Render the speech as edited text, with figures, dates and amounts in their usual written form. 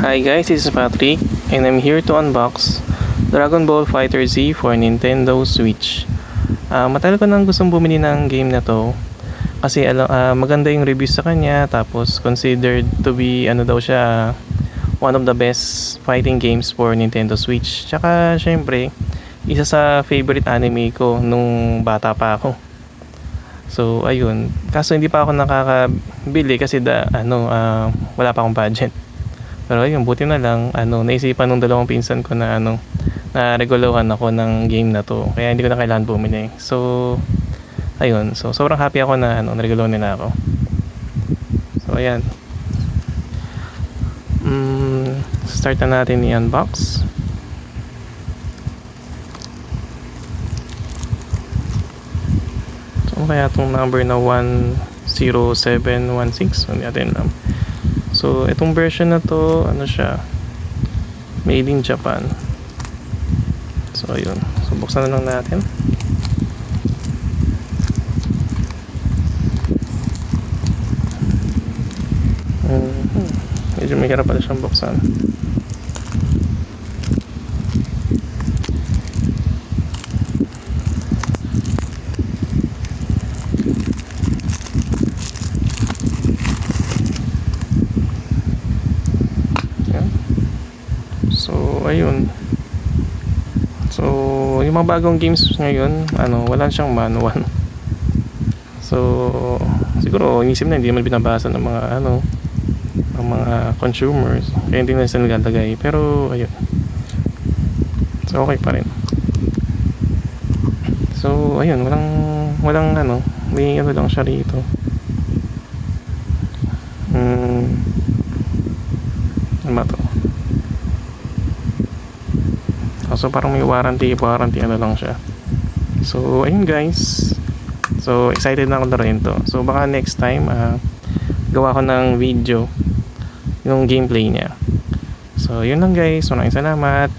Hi guys, this is Patrick and I'm here to unbox Dragon Ball Fighter Z for Nintendo Switch. Matagal ko nang gustong bumili ng game na to kasi maganda yung reviews sa kanya, tapos considered to be one of the best fighting games for Nintendo Switch. Tsaka syempre, isa sa favorite anime ko nung bata pa ako. So ayun, kaso hindi pa ako nakakabili kasi wala pa akong budget. Pero ayun, buti na lang, naisipan nung dalawang pinsan ko na na reguluhan ako ng game na to. Kaya hindi ko na kailangan bumili. So, ayun. So, sobrang happy ako na nareguluhan nila ako. So, ayan. Start na natin i-unbox. So, kaya itong number na 10716. Hindi natin alam. So, itong version na to, made in Japan. So, ayun. So, buksan na lang natin. Medyo may hirap pala siyang buksan. So, ayun. So, yung mga bagong games ngayon, wala siyang manual. So, siguro, inisip na hindi naman binabasa ng mga, ng mga consumers. Kaya hindi na sila naglalagay. Pero, ayun. So, okay pa rin. So, ayun. Walang may lang siya rito. Ano ba to? So parang may warranty lang siya. So ayun guys. So excited na ako na rin to. So baka next time gawa ko ng video yung gameplay niya. So yun lang guys. Maraming salamat.